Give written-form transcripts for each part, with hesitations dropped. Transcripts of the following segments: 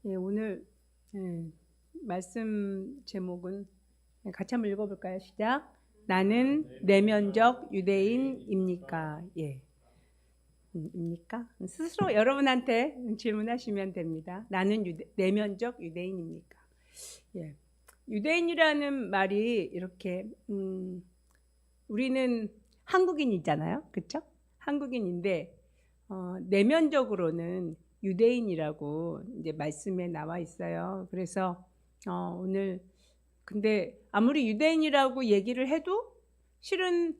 예, 오늘 말씀 제목은 같이 한번 읽어볼까요? 시작. 나는 내면적 유대인입니까? 예, 입니까? 스스로 여러분한테 질문하시면 됩니다. 나는 내면적 유대인입니까? 예, 유대인이라는 말이 이렇게 우리는 한국인이잖아요, 그렇죠? 한국인인데 내면적으로는 유대인이라고 이제 말씀에 나와 있어요. 그래서 오늘 근데 아무리 유대인이라고 얘기를 해도 실은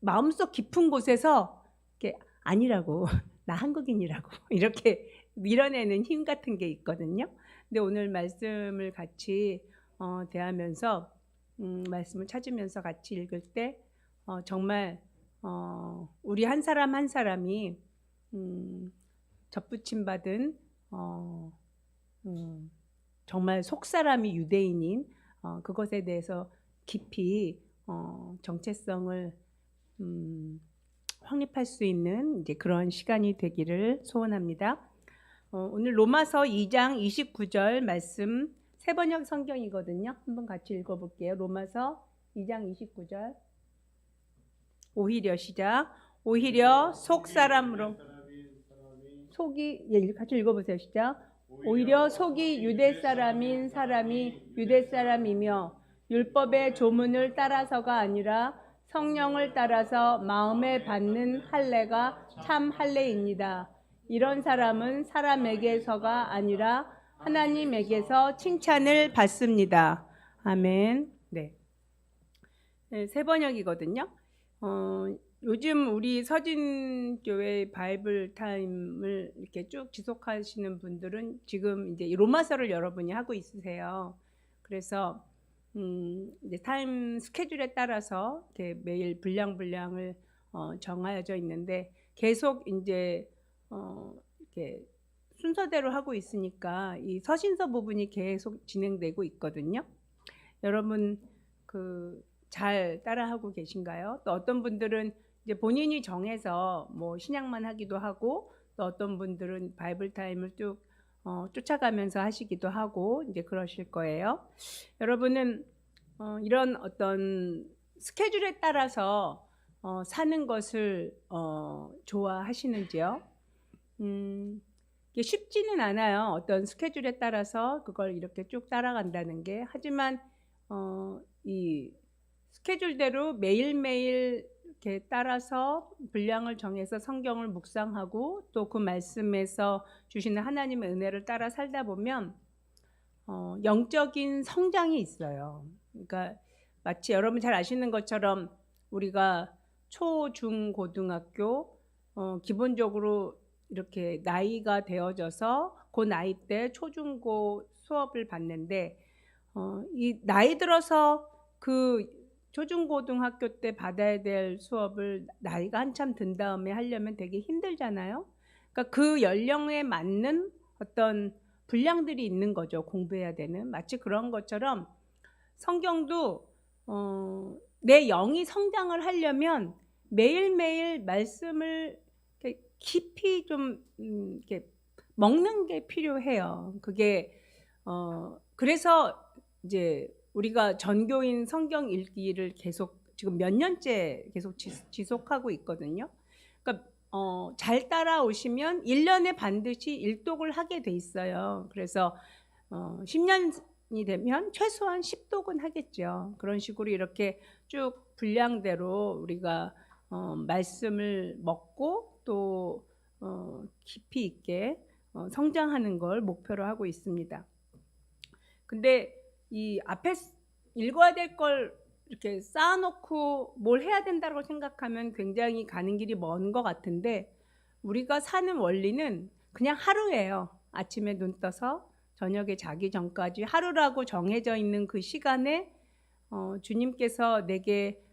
마음속 깊은 곳에서 이렇게 아니라고 나 한국인이라고 이렇게 밀어내는 힘 같은 게 있거든요. 근데 오늘 말씀을 같이 대하면서 말씀을 찾으면서 같이 읽을 때 정말 우리 한 사람 한 사람이 접붙임 받은 정말 속사람이 유대인인 그것에 대해서 깊이 정체성을 확립할 수 있는 이제 그런 시간이 되기를 소원합니다. 오늘 로마서 2장 29절 말씀 세번역 성경이거든요. 한번 같이 읽어볼게요. 로마서 2장 29절. 오히려 시작. 오히려 속사람으로 속이 같이 읽어보세요. 시작. 오히려 속이 유대 사람인 사람이 유대 사람이며 율법의 조문을 따라서가 아니라 성령을 따라서 마음에 받는 할례가 참 할례입니다. 이런 사람은 사람에게서가 아니라 하나님에게서 칭찬을 받습니다. 아멘. 네. 세 번역이거든요. 요즘 우리 서진교회 바이블 타임을 이렇게 쭉 지속하시는 분들은 지금 이제 로마서를 여러분이 하고 있으세요. 그래서 이제 타임 스케줄에 따라서 이렇게 매일 분량을 정하여져 있는데 계속 이제 이렇게 순서대로 하고 있으니까 이 서신서 부분이 계속 진행되고 있거든요. 여러분 잘 따라하고 계신가요? 또 어떤 분들은 이제 본인이 정해서 뭐 신약만 하기도 하고 또 어떤 분들은 바이블 타임을 쭉 쫓아가면서 하시기도 하고 이제 그러실 거예요. 여러분은 이런 어떤 스케줄에 따라서 사는 것을 좋아하시는지요? 이게 쉽지는 않아요. 어떤 스케줄에 따라서 그걸 이렇게 쭉 따라간다는 게. 하지만 이 스케줄대로 매일매일 이렇게 따라서 분량을 정해서 성경을 묵상하고 또 그 말씀에서 주시는 하나님의 은혜를 따라 살다 보면 영적인 성장이 있어요. 그러니까 마치 여러분 잘 아시는 것처럼 우리가 초, 중, 고등학교 기본적으로 이렇게 나이가 되어져서 그 나이 때 초, 중, 고 수업을 받는데 이 나이 들어서 그 초중고등학교 때 받아야 될 수업을 나이가 한참 든 다음에 하려면 되게 힘들잖아요. 그러니까 그 연령에 맞는 어떤 분량들이 있는 거죠. 공부해야 되는. 마치 그런 것처럼 성경도 내 영이 성장을 하려면 매일매일 말씀을 이렇게 깊이 좀 이렇게 먹는 게 필요해요. 그게 그래서 이제 우리가 전교인 성경 읽기를 계속 지금 몇 년째 계속 지속하고 있거든요. 그러니까 잘 따라오시면 1년에 반드시 일독을 하게 돼 있어요. 그래서 10년이 되면 최소한 10독은 하겠죠. 그런 식으로 이렇게 쭉 분량대로 우리가 말씀을 먹고 또 깊이 있게 성장하는 걸 목표로 하고 있습니다. 근데 이 앞에 읽어야 될 걸 이렇게 쌓아놓고 뭘 해야 된다고 생각하면 굉장히 가는 길이 먼 것 같은데 우리가 사는 원리는 그냥 하루예요. 아침에 눈 떠서 저녁에 자기 전까지 하루라고 정해져 있는 그 시간에 주님께서 내게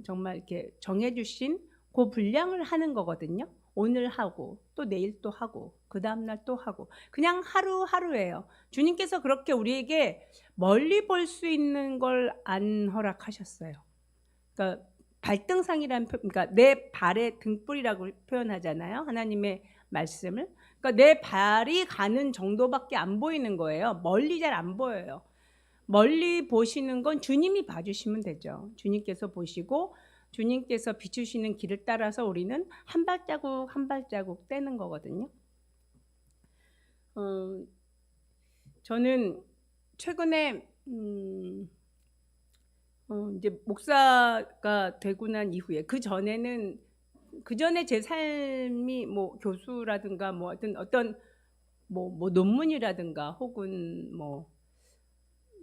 정말 이렇게 정해주신 그 분량을 하는 거거든요. 오늘 하고 또 내일 또 하고 그 다음날 또 하고 그냥 하루하루예요. 주님께서 그렇게 우리에게 멀리 볼 수 있는 걸 안 허락하셨어요. 그러니까 발등상이라는 그러니까 내 발의 등불이라고 표현하잖아요. 하나님의 말씀을. 그러니까 내 발이 가는 정도밖에 안 보이는 거예요. 멀리 잘 안 보여요. 멀리 보시는 건 주님이 봐주시면 되죠. 주님께서 보시고 주님께서 비추시는 길을 따라서 우리는 한 발자국 한 발자국 떼는 거거든요. 저는 최근에 이제 목사가 되고 난 이후에 그 전에 제 삶이 뭐 교수라든가 뭐 어떤 논문이라든가 혹은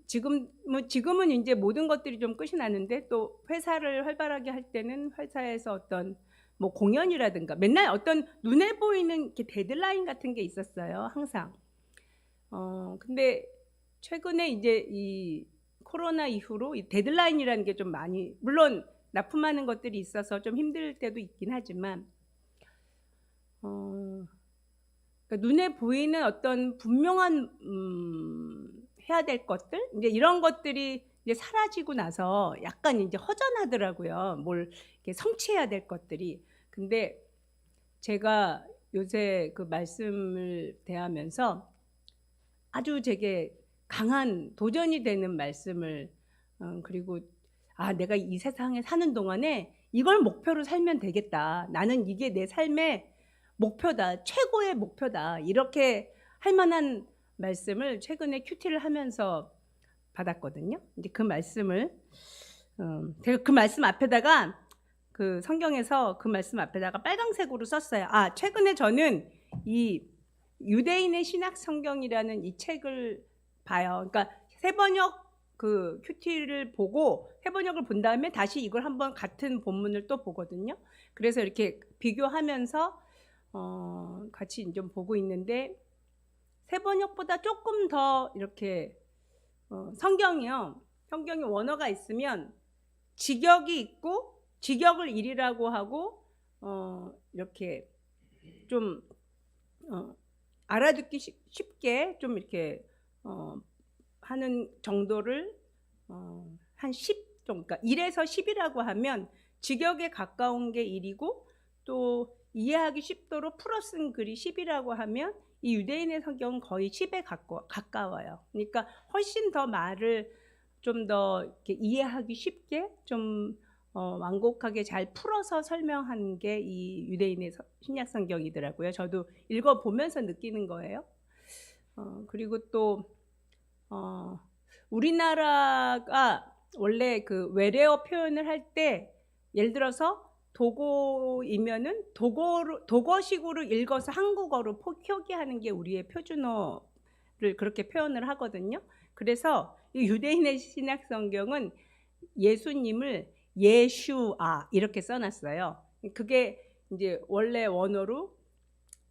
지금은 이제 모든 것들이 좀 끝이 났는데 또 회사를 활발하게 할 때는 회사에서 어떤 공연이라든가 맨날 어떤 눈에 보이는 이렇게 데드라인 같은 게 있었어요. 항상. 근데 최근에 이제 이 코로나 이후로 이 데드라인이라는 게 좀 많이, 물론 납품하는 것들이 있어서 좀 힘들 때도 있긴 하지만 그러니까 눈에 보이는 어떤 분명한 해야 될 것들, 이제 이런 것들이 이제 사라지고 나서 약간 이제 허전하더라고요. 뭘 이렇게 성취해야 될 것들이. 근데 제가 요새 그 말씀을 대하면서 아주 제게 강한 도전이 되는 말씀을 그리고 내가 이 세상에 사는 동안에 이걸 목표로 살면 되겠다. 나는 이게 내 삶의 목표다. 최고의 목표다. 이렇게 할 만한 말씀을 최근에 큐티를 하면서 받았거든요. 이제 그 말씀을 제가 그 말씀 앞에다가 그 성경에서 그 말씀 앞에다가 빨강색으로 썼어요. 최근에 저는 이 유대인의 신학 성경이라는 이 책을 봐요. 그러니까 새번역 그 큐티를 보고 새번역을 본 다음에 다시 이걸 한번 같은 본문을 또 보거든요. 그래서 이렇게 비교하면서 같이 좀 보고 있는데 새번역보다 조금 더 이렇게 성경이 원어가 있으면 직역이 있고 직역을 일이라고 하고 이렇게 좀 알아듣기 쉽게 좀 이렇게 하는 정도를 한 10 정도, 그러니까 1에서 10이라고 하면 직역에 가까운 게 1이고 또 이해하기 쉽도록 풀어 쓴 글이 10이라고 하면 이 유대인의 성경은 거의 10에 가까워요. 그러니까 훨씬 더 말을 좀 더 이렇게 이해하기 쉽게 좀 완곡하게 잘 풀어서 설명한 게 이 유대인의 신약 성경이더라고요. 저도 읽어보면서 느끼는 거예요. 그리고 또 우리나라가 원래 그 외래어 표현을 할 때 예를 들어서 독어이면은 독어식으로 읽어서 한국어로 표기하는 게 우리의 표준어를 그렇게 표현을 하거든요. 그래서 이 유대인의 신약 성경은 예수님을 예슈아 이렇게 써놨어요. 그게 이제 원래 원어로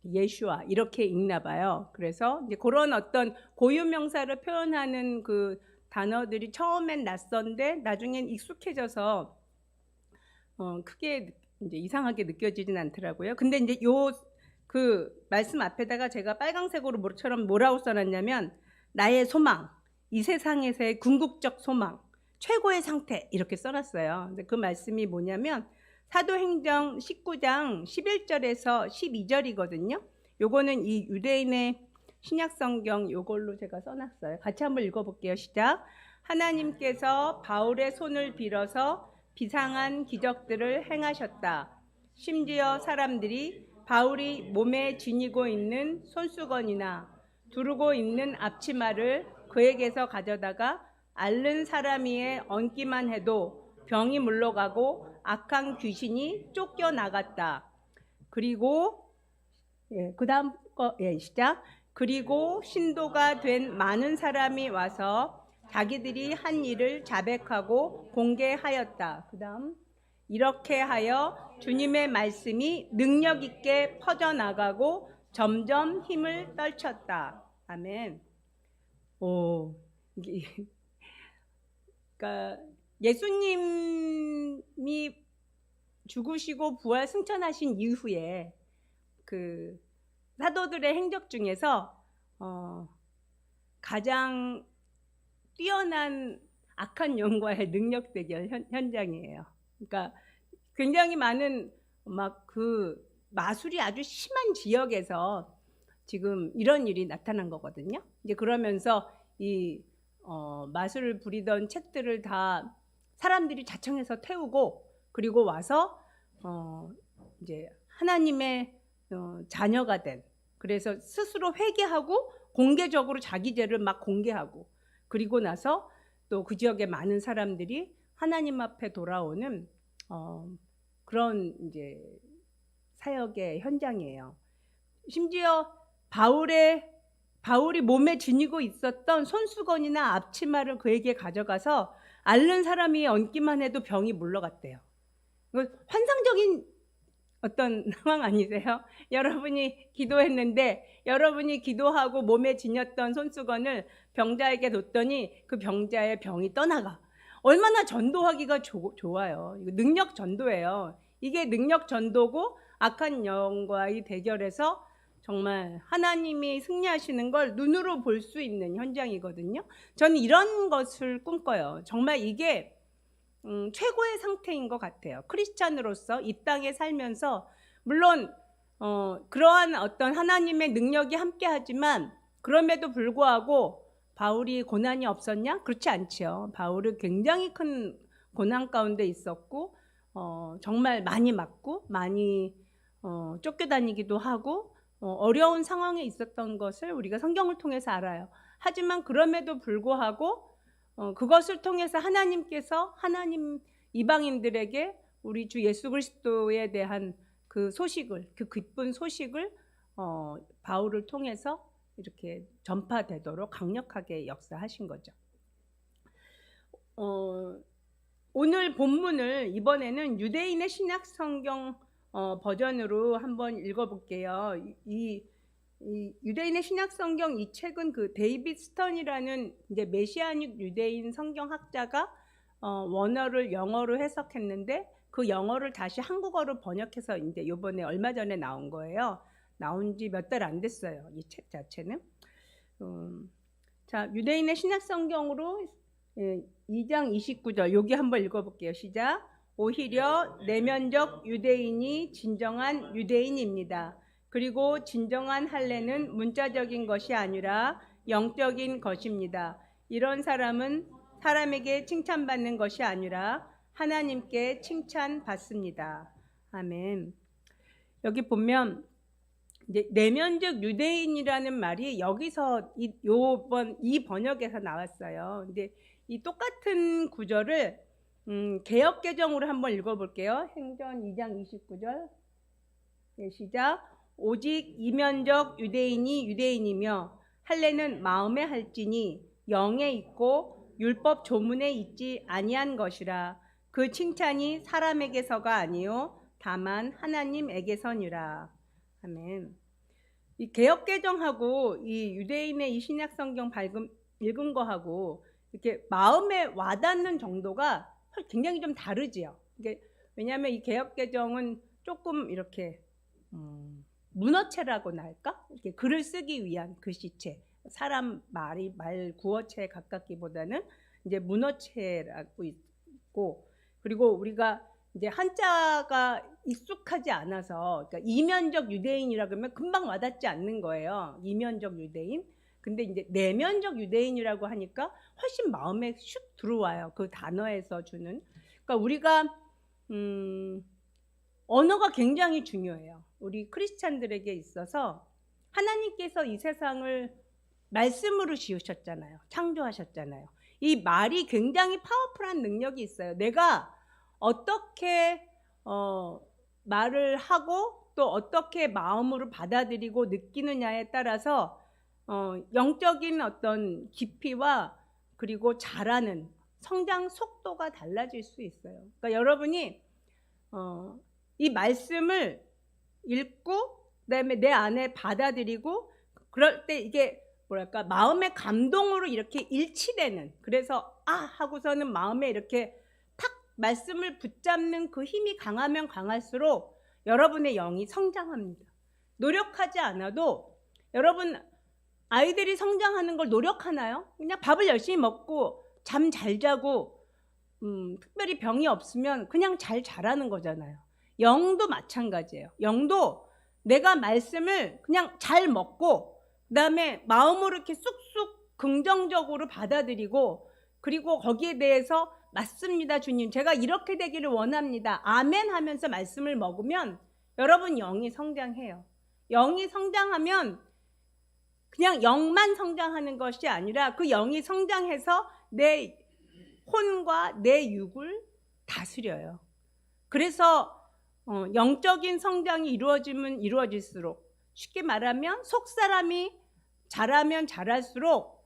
예슈아 이렇게 읽나 봐요. 그래서 이제 그런 어떤 고유명사를 표현하는 그 단어들이 처음엔 낯선데 나중엔 익숙해져서 크게 이제 이상하게 느껴지진 않더라고요. 근데 이제 그 말씀 앞에다가 제가 빨강색으로 모처럼 뭐라고 써놨냐면 나의 소망, 이 세상에서의 궁극적 소망, 최고의 상태 이렇게 써놨어요. 근데 그 말씀이 뭐냐면 사도행전 19장 11절에서 12절이거든요. 요거는 이 유대인의 신약성경 요걸로 제가 써놨어요. 같이 한번 읽어볼게요. 시작. 하나님께서 바울의 손을 빌어서 비상한 기적들을 행하셨다. 심지어 사람들이 바울이 몸에 지니고 있는 손수건이나 두르고 있는 앞치마를 그에게서 가져다가 앓는 사람 위에 얹기만 해도 병이 물러가고 악한 귀신이 쫓겨나갔다. 그리고 그 다음 거 시작. 그리고 신도가 된 많은 사람이 와서 자기들이 한 일을 자백하고 공개하였다. 그 다음 이렇게 하여 주님의 말씀이 능력 있게 퍼져나가고 점점 힘을 떨쳤다. 아멘. 그러니까 예수님이 죽으시고 부활 승천하신 이후에 그 사도들의 행적 중에서 가장 뛰어난 악한 영과의 능력 대결 현장이에요. 그러니까 굉장히 많은 막 그 마술이 아주 심한 지역에서 지금 이런 일이 나타난 거거든요. 이제 그러면서 이 마술을 부리던 책들을 다 사람들이 자청해서 태우고, 그리고 와서 이제 하나님의 자녀가 된, 그래서 스스로 회개하고 공개적으로 자기 죄를 막 공개하고, 그리고 나서 또 그 지역의 많은 사람들이 하나님 앞에 돌아오는 그런 이제 사역의 현장이에요. 심지어 바울이 몸에 지니고 있었던 손수건이나 앞치마를 그에게 가져가서 앓는 사람이 얹기만 해도 병이 물러갔대요. 환상적인 어떤 상황 아니세요? 여러분이 기도했는데 여러분이 기도하고 몸에 지녔던 손수건을 병자에게 뒀더니 그 병자의 병이 떠나가. 얼마나 전도하기가 좋아요. 이거 능력 전도예요. 이게 능력 전도고, 악한 영과의 대결에서 정말 하나님이 승리하시는 걸 눈으로 볼 수 있는 현장이거든요. 저는 이런 것을 꿈꿔요. 정말 이게 최고의 상태인 것 같아요. 크리스찬으로서 이 땅에 살면서 물론 그러한 어떤 하나님의 능력이 함께하지만, 그럼에도 불구하고 바울이 고난이 없었냐? 그렇지 않죠. 바울은 굉장히 큰 고난 가운데 있었고, 정말 많이 맞고 많이 쫓겨다니기도 하고 어려운 상황에 있었던 것을 우리가 성경을 통해서 알아요. 하지만 그럼에도 불구하고 그것을 통해서 하나님께서 이방인들에게 우리 주 예수 그리스도에 대한 그 소식을, 그 기쁜 소식을 바울을 통해서 이렇게 전파되도록 강력하게 역사하신 거죠. 오늘 본문을 이번에는 유대인의 신약 성경 버전으로 한번 읽어볼게요. 이 유대인의 신약 성경 이 책은 그 데이빗 스턴이라는 이제 메시아닉 유대인 성경학자가 원어를 영어로 해석했는데, 그 영어를 다시 한국어로 번역해서 이제 이번에 얼마 전에 나온 거예요. 나온 지 몇 달 안 됐어요, 이 책 자체는. 자, 유대인의 신약 성경으로 2장 29절 여기 한번 읽어볼게요. 시작. 오히려 내면적 유대인이 진정한 유대인입니다. 그리고 진정한 할례는 문자적인 것이 아니라 영적인 것입니다. 이런 사람은 사람에게 칭찬받는 것이 아니라 하나님께 칭찬받습니다. 아멘. 여기 보면 이제 내면적 유대인이라는 말이 여기서 이 번역에서 나왔어요. 근데 이 똑같은 구절을 개역 개정으로 한번 읽어볼게요. 행전 2장 29절. 네, 시작. 오직 이면적 유대인이 유대인이며 할례는 마음에 할지니 영에 있고 율법 조문에 있지 아니한 것이라. 그 칭찬이 사람에게서가 아니요 다만 하나님에게서니라. 아멘. 이 개역 개정하고 이 유대인의 이 신약 성경 읽은 거하고 이렇게 마음에 와닿는 정도가 굉장히 좀 다르지요. 왜냐하면 이 개역 개정은 조금 이렇게 문어체라고나 할까? 이렇게 글을 쓰기 위한 글씨체, 사람 말 구어체에 가깝기보다는 이제 문어체라고 있고, 그리고 우리가 이제 한자가 익숙하지 않아서, 그러니까 이면적 유대인이라 그러면 금방 와닿지 않는 거예요. 이면적 유대인. 근데 이제 내면적 유대인이라고 하니까 훨씬 마음에 슉 들어와요. 그 단어에서 주는. 그러니까 우리가 언어가 굉장히 중요해요. 우리 크리스찬들에게 있어서 하나님께서 이 세상을 말씀으로 지으셨잖아요. 창조하셨잖아요. 이 말이 굉장히 파워풀한 능력이 있어요. 내가 어떻게 말을 하고 또 어떻게 마음으로 받아들이고 느끼느냐에 따라서 영적인 어떤 깊이와 그리고 자라는 성장 속도가 달라질 수 있어요. 그러니까 여러분이 이 말씀을 읽고 그다음에 내 안에 받아들이고 그럴 때 이게 뭐랄까 마음의 감동으로 이렇게 일치되는, 그래서 하고서는 마음에 이렇게 탁 말씀을 붙잡는 그 힘이 강하면 강할수록 여러분의 영이 성장합니다. 노력하지 않아도 여러분 아이들이 성장하는 걸 노력하나요? 그냥 밥을 열심히 먹고 잠 잘 자고 특별히 병이 없으면 그냥 잘 자라는 거잖아요. 영도 마찬가지예요. 영도 내가 말씀을 그냥 잘 먹고 그다음에 마음으로 이렇게 쑥쑥 긍정적으로 받아들이고, 그리고 거기에 대해서 맞습니다 주님, 제가 이렇게 되기를 원합니다, 아멘 하면서 말씀을 먹으면 여러분 영이 성장해요. 영이 성장하면 그냥 영만 성장하는 것이 아니라 그 영이 성장해서 내 혼과 내 육을 다스려요. 그래서 영적인 성장이 이루어지면 이루어질수록, 쉽게 말하면 속사람이 자라면 자랄수록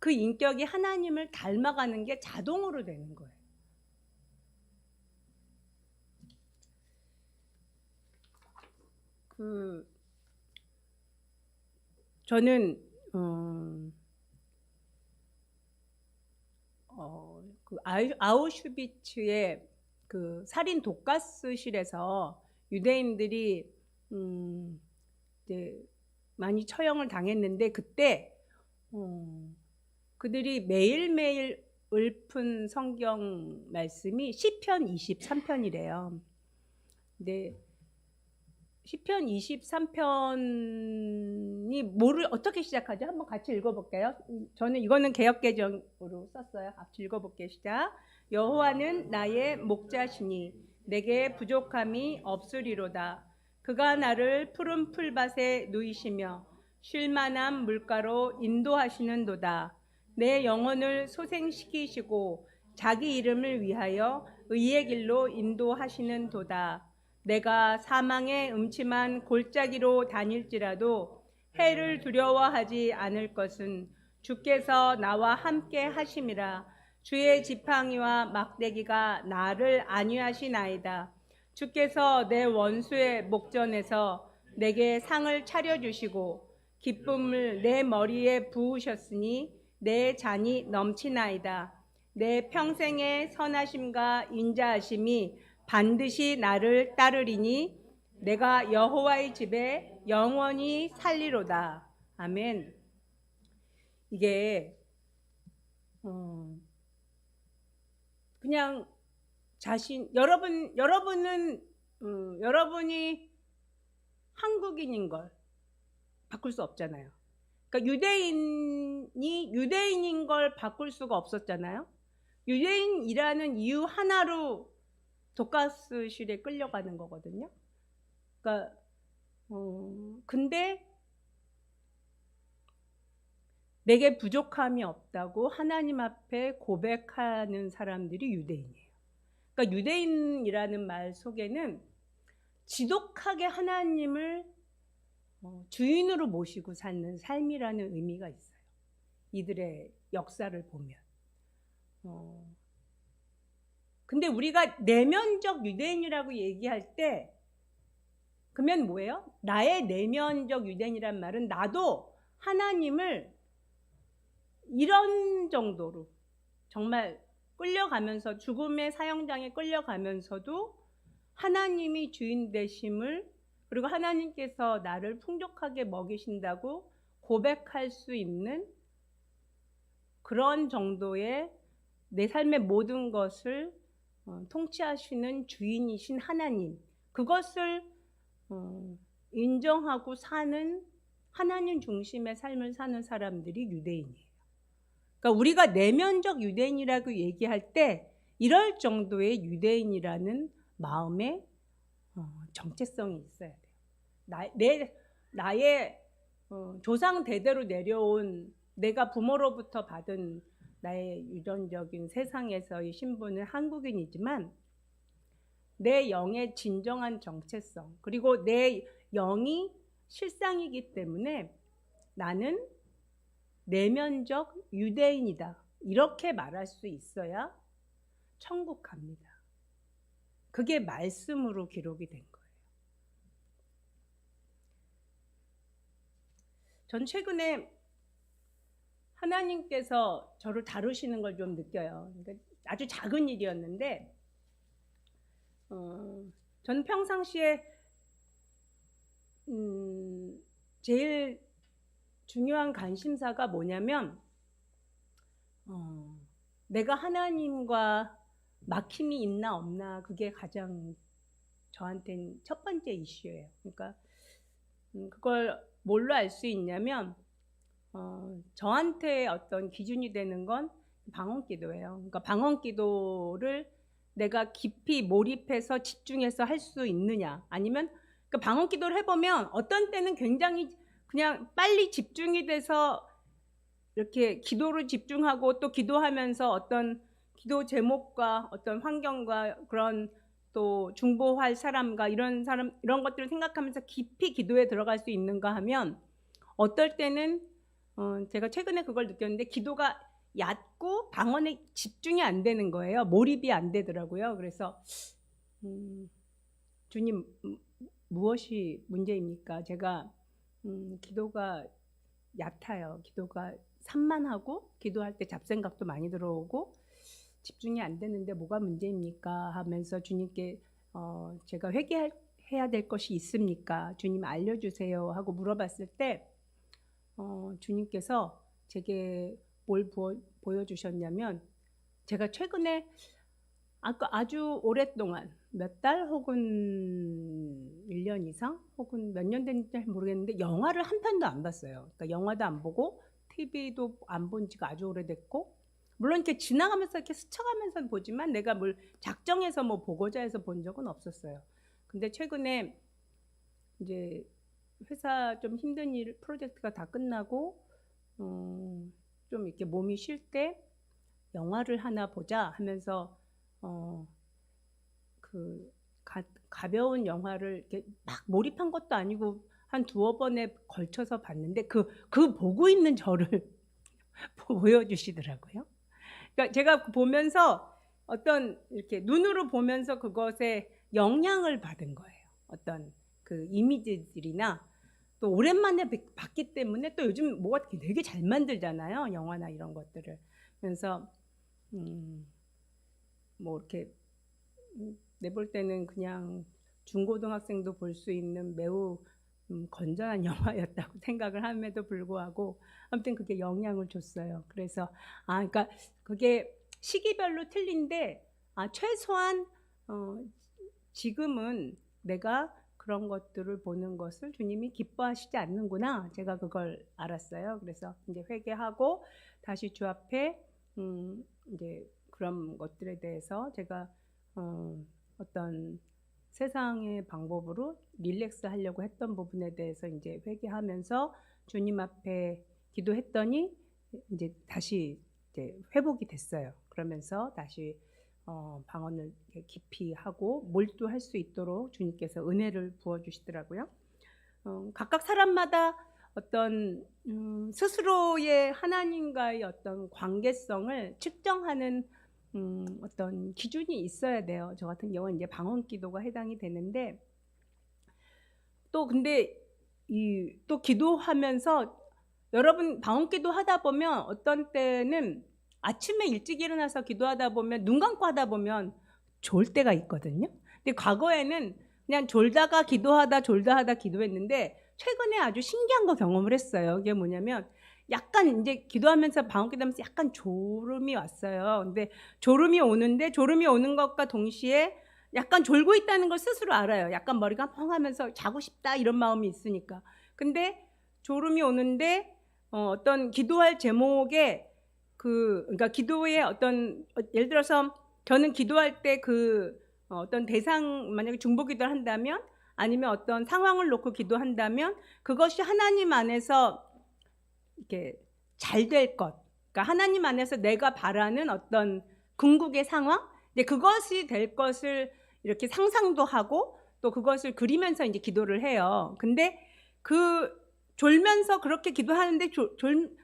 그 인격이 하나님을 닮아가는 게 자동으로 되는 거예요. 저는 그 아우슈비츠의 그 살인 독가스실에서 유대인들이 이제 많이 처형을 당했는데, 그때 그들이 매일매일 읊은 성경 말씀이 시편 23편이래요. 근데 시편 23편이 뭐를 어떻게 시작하죠? 한번 같이 읽어볼게요. 저는 이거는 개역개정으로 썼어요. 같이 읽어볼게요. 시작. 여호와는 나의 목자시니 내게 부족함이 없으리로다. 그가 나를 푸른 풀밭에 누이시며 쉴만한 물가로 인도하시는도다. 내 영혼을 소생시키시고 자기 이름을 위하여 의의 길로 인도하시는도다. 내가 사망의 음침한 골짜기로 다닐지라도 해를 두려워하지 않을 것은 주께서 나와 함께 하심이라. 주의 지팡이와 막대기가 나를 안위하시나이다. 주께서 내 원수의 목전에서 내게 상을 차려주시고 기쁨을 내 머리에 부으셨으니 내 잔이 넘치나이다. 내 평생의 선하심과 인자하심이 반드시 나를 따르리니 내가 여호와의 집에 영원히 살리로다. 아멘. 이게 그냥 여러분은 여러분이 한국인인 걸 바꿀 수 없잖아요. 그러니까 유대인인 걸 바꿀 수가 없었잖아요. 유대인이라는 이유 하나로 독가스실에 끌려가는 거거든요. 그러니까 근데 내게 부족함이 없다고 하나님 앞에 고백하는 사람들이 유대인이에요. 그러니까 유대인이라는 말 속에는 지독하게 하나님을 주인으로 모시고 사는 삶이라는 의미가 있어요. 이들의 역사를 보면. 근데 우리가 내면적 유대인이라고 얘기할 때 그러면 뭐예요? 나의 내면적 유대인이란 말은 나도 하나님을 이런 정도로 정말 끌려가면서, 죽음의 사형장에 끌려가면서도 하나님이 주인 되심을, 그리고 하나님께서 나를 풍족하게 먹이신다고 고백할 수 있는 그런 정도의 내 삶의 모든 것을 통치하시는 주인이신 하나님, 그것을 인정하고 사는 하나님 중심의 삶을 사는 사람들이 유대인이에요. 그러니까 우리가 내면적 유대인이라고 얘기할 때 이럴 정도의 유대인이라는 마음의 정체성이 있어야 돼요. 나의 조상 대대로 내려온, 내가 부모로부터 받은 나의 유전적인 세상에서의 신분은 한국인이지만 내 영의 진정한 정체성, 그리고 내 영이 실상이기 때문에 나는 내면적 유대인이다, 이렇게 말할 수 있어야 천국 갑니다. 그게 말씀으로 기록이 된 거예요. 전 최근에 하나님께서 저를 다루시는 걸 좀 느껴요. 그러니까 아주 작은 일이었는데 저는 평상시에 제일 중요한 관심사가 뭐냐면 내가 하나님과 막힘이 있나 없나 그게 가장 저한테는 첫 번째 이슈예요. 그러니까 그걸 뭘로 알 수 있냐면 저한테 어떤 기준이 되는 건 방언기도예요. 그러니까 방언기도를 내가 깊이 몰입해서 집중해서 할 수 있느냐, 아니면 그 방언기도를 해보면 어떤 때는 굉장히 그냥 빨리 집중이 돼서 이렇게 기도를 집중하고 또 기도하면서 어떤 기도 제목과 어떤 환경과 그런 또 중보할 사람과 이런 것들을 생각하면서 깊이 기도에 들어갈 수 있는가 하면, 어떨 때는 제가 최근에 그걸 느꼈는데 기도가 얕고 방언에 집중이 안 되는 거예요. 몰입이 안 되더라고요. 그래서 주님, 무엇이 문제입니까? 제가 기도가 얕아요. 기도가 산만하고 기도할 때 잡생각도 많이 들어오고 집중이 안 되는데 뭐가 문제입니까? 하면서 주님께 제가 회개해야 될 것이 있습니까? 주님 알려주세요 하고 물어봤을 때 주님께서 제게 뭘 보여주셨냐면, 제가 최근에 아주 오랫동안 몇 달 혹은 1년 이상 혹은 몇 년 됐는지 잘 모르겠는데 영화를 한 편도 안 봤어요. 그러니까 영화도 안 보고 TV도 안 본 지가 아주 오래됐고, 물론 이렇게 지나가면서 이렇게 스쳐가면서 보지만 내가 뭘 작정해서 뭐 보고자 해서 본 적은 없었어요. 근데 최근에 이제 회사 좀 힘든 프로젝트가 다 끝나고 좀 이렇게 몸이 쉴 때 영화를 하나 보자 하면서 그 가벼운 영화를 이렇게 막 몰입한 것도 아니고 한 두어 번에 걸쳐서 봤는데 그 보고 있는 저를 보여주시더라고요. 그러니까 제가 보면서 어떤 이렇게 눈으로 보면서 그것에 영향을 받은 거예요. 어떤 그 이미지들이나 또 오랜만에 봤기 때문에 또 요즘 뭐가 되게 잘 만들잖아요. 영화나 이런 것들을. 그래서 뭐 이렇게 내볼 때는 그냥 중고등학생도 볼 수 있는 매우 건전한 영화였다고 생각을 함에도 불구하고 아무튼 그게 영향을 줬어요. 그래서 그러니까 그게 시기별로 틀린데 최소한 지금은 내가 그런 것들을 보는 것을 주님이 기뻐하시지 않는구나, 제가 그걸 알았어요. 그래서 이제 회개하고 다시 주 앞에 이제 그런 것들에 대해서 제가 어떤 세상의 방법으로 릴렉스 하려고 했던 부분에 대해서 이제 회개하면서 주님 앞에 기도했더니 이제 다시 이제 회복이 됐어요. 그러면서 다시 방언을 깊이 하고 몰두할 수 있도록 주님께서 은혜를 부어주시더라고요. 각각 사람마다 어떤 스스로의 하나님과의 어떤 관계성을 측정하는 어떤 기준이 있어야 돼요. 저 같은 경우는 이제 방언기도가 해당이 되는데, 또 근데 또 기도하면서 여러분 방언기도 하다 보면 어떤 때는 아침에 일찍 일어나서 기도하다 보면 눈 감고 하다 보면 졸 때가 있거든요. 근데 과거에는 그냥 졸다가 기도하다 기도했는데 최근에 아주 신기한 거 경험을 했어요. 그게 뭐냐면 약간 이제 기도하면서 방언기도하면서 약간 졸음이 왔어요. 근데 졸음이 오는 것과 동시에 약간 졸고 있다는 걸 스스로 알아요. 약간 머리가 펑하면서 자고 싶다 이런 마음이 있으니까. 근데 졸음이 오는데 어떤 기도할 제목에 그러니까 기도의 어떤 예를 들어서 저는 기도할 때 어떤 대상, 만약에 중보기도를 한다면 아니면 어떤 상황을 놓고 기도한다면 그것이 하나님 안에서 이렇게 잘 될 것, 그러니까 하나님 안에서 내가 바라는 어떤 궁극의 상황, 근데 그것이 될 것을 이렇게 상상도 하고 또 그것을 그리면서 이제 기도를 해요. 근데 졸면서 그렇게 기도하는데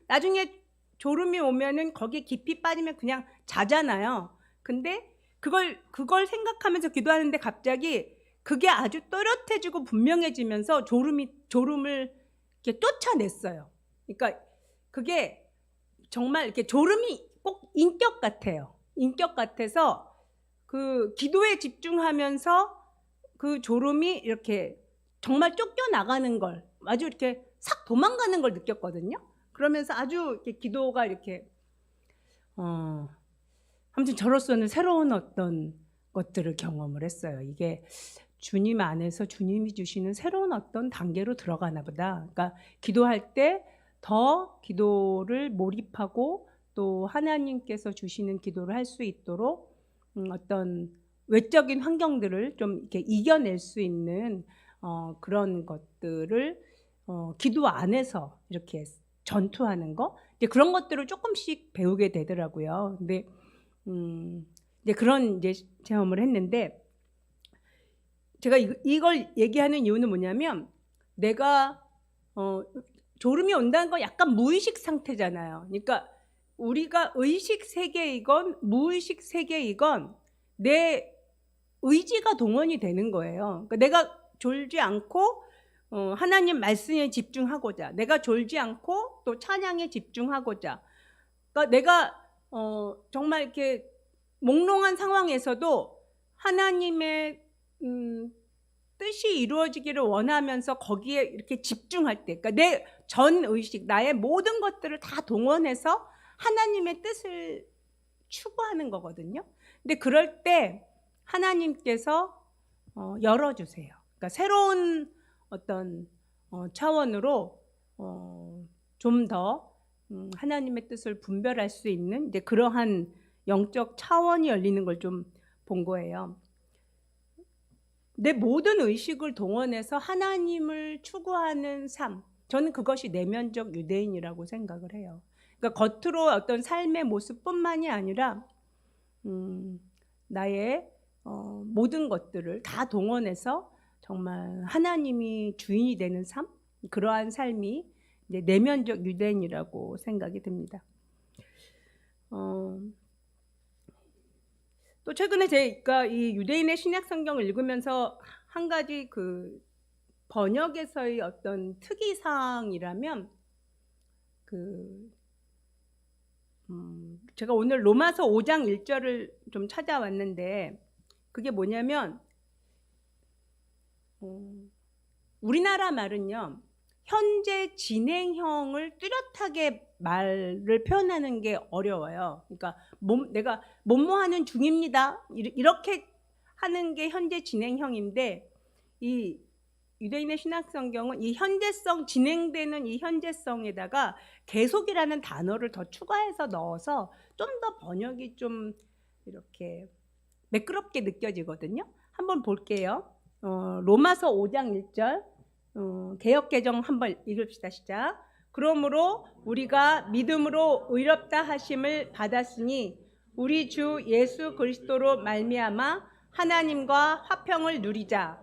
나중에 졸음이 오면은 거기에 깊이 빠지면 그냥 자잖아요. 근데 그걸 생각하면서 기도하는데 갑자기 그게 아주 또렷해지고 분명해지면서 졸음을 이렇게 쫓아냈어요. 그러니까 그게 정말 이렇게 졸음이 꼭 인격 같아요. 인격 같아서 그 기도에 집중하면서 그 졸음이 이렇게 정말 쫓겨나가는 걸, 아주 이렇게 싹 도망가는 걸 느꼈거든요. 그러면서 아주 이렇게 기도가 이렇게 아무튼 저로서는 새로운 어떤 것들을 경험을 했어요. 이게 주님 안에서 주님이 주시는 새로운 어떤 단계로 들어가나 보다. 그러니까 기도할 때 더 기도를 몰입하고 또 하나님께서 주시는 기도를 할 수 있도록 어떤 외적인 환경들을 좀 이렇게 이겨낼 수 있는 그런 것들을 기도 안에서 이렇게 전투하는 거, 이제 그런 것들을 조금씩 배우게 되더라고요. 근데 이제 그런 이제 체험을 했는데, 제가 이걸 얘기하는 이유는 뭐냐면, 내가 졸음이 온다는 건 약간 무의식 상태잖아요. 그러니까 우리가 의식 세계이건 무의식 세계이건 내 의지가 동원이 되는 거예요. 그러니까 내가 졸지 않고 하나님 말씀에 집중하고자, 내가 졸지 않고 또 찬양에 집중하고자, 그러니까 내가 정말 이렇게 몽롱한 상황에서도 하나님의 뜻이 이루어지기를 원하면서 거기에 이렇게 집중할 때, 그러니까 내 전 의식, 나의 모든 것들을 다 동원해서 하나님의 뜻을 추구하는 거거든요. 근데 그럴 때 하나님께서 열어주세요. 그러니까 새로운 어떤 차원으로 좀 더 하나님의 뜻을 분별할 수 있는 이제 그러한 영적 차원이 열리는 걸 좀 본 거예요. 내 모든 의식을 동원해서 하나님을 추구하는 삶, 저는 그것이 내면적 유대인이라고 생각을 해요. 그러니까 겉으로 어떤 삶의 모습뿐만이 아니라 나의 모든 것들을 다 동원해서 정말 하나님이 주인이 되는 삶, 그러한 삶이 이제 내면적 유대인이라고 생각이 듭니다. 또 최근에 제가 이 유대인의 신약 성경을 읽으면서 한 가지 그 번역에서의 어떤 특이사항이라면, 제가 오늘 로마서 5장 1절을 좀 찾아왔는데, 그게 뭐냐면 우리나라 말은요, 현재 진행형을 뚜렷하게 말을 표현하는 게 어려워요. 그러니까 내가 뭐뭐하는 중입니다, 이렇게 하는 게 현재 진행형인데, 이 유대인의 신약 성경은 이 현재성, 진행되는 이 현재성에다가 계속이라는 단어를 더 추가해서 넣어서 좀 더 번역이 좀 이렇게 매끄럽게 느껴지거든요. 한번 볼게요. 로마서 5장 1절 개역개정 한번 읽읍시다. 시작. 그러므로 우리가 믿음으로 의롭다 하심을 받았으니 우리 주 예수 그리스도로 말미암아 하나님과 화평을 누리자.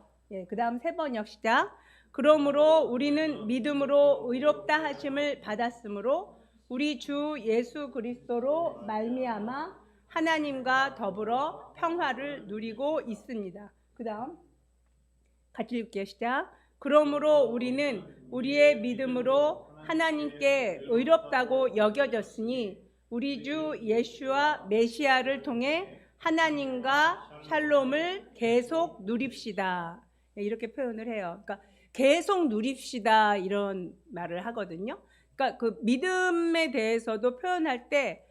그 다음 세 번역 시작. 그러므로 우리는 믿음으로 의롭다 하심을 받았으므로 우리 주 예수 그리스도로 말미암아 하나님과 더불어 평화를 누리고 있습니다. 그 다음 같이 읽게요. 시작. 그러므로 우리는 우리의 믿음으로 하나님께 의롭다고 여겨졌으니 우리 주 예수와 메시아를 통해 하나님과 샬롬을 계속 누립시다. 이렇게 표현을 해요. 그러니까 계속 누립시다, 이런 말을 하거든요. 그러니까 그 믿음에 대해서도 표현할 때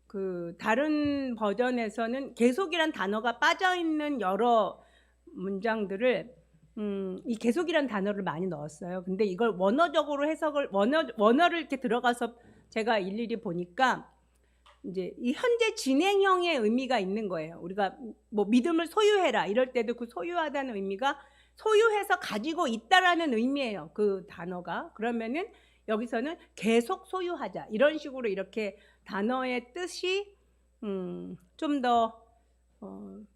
그 다른 버전에서는 계속이란 단어가 빠져 있는 여러 문장들을 이 계속이란 단어를 많이 넣었어요. 근데 이걸 원어적으로 해석을 원어를 이렇게 들어가서 제가 일일이 보니까 이제 이 현재 진행형의 의미가 있는 거예요. 우리가 뭐 믿음을 소유해라 이럴 때도 그 소유하다는 의미가 소유해서 가지고 있다라는 의미예요. 그 단어가. 그러면은 여기서는 계속 소유하자, 이런 식으로 이렇게 단어의 뜻이 좀 더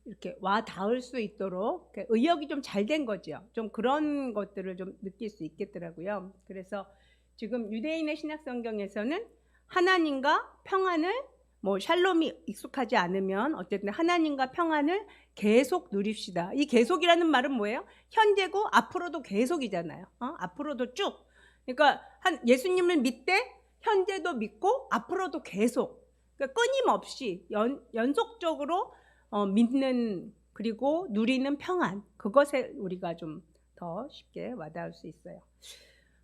이렇게 와 닿을 수 있도록 의역이 좀 잘 된 거죠. 좀 그런 것들을 좀 느낄 수 있겠더라고요. 그래서 지금 유대인의 신약 성경에서는 하나님과 평안을, 뭐 샬롬이 익숙하지 않으면 어쨌든 하나님과 평안을 계속 누립시다. 이 계속이라는 말은 뭐예요? 현재고 앞으로도 계속이잖아요. 앞으로도 쭉. 그러니까 예수님을 믿되 현재도 믿고 앞으로도 계속, 그러니까 끊임없이 연속적으로 믿는, 그리고 누리는 평안, 그것에 우리가 좀 더 쉽게 와닿을 수 있어요.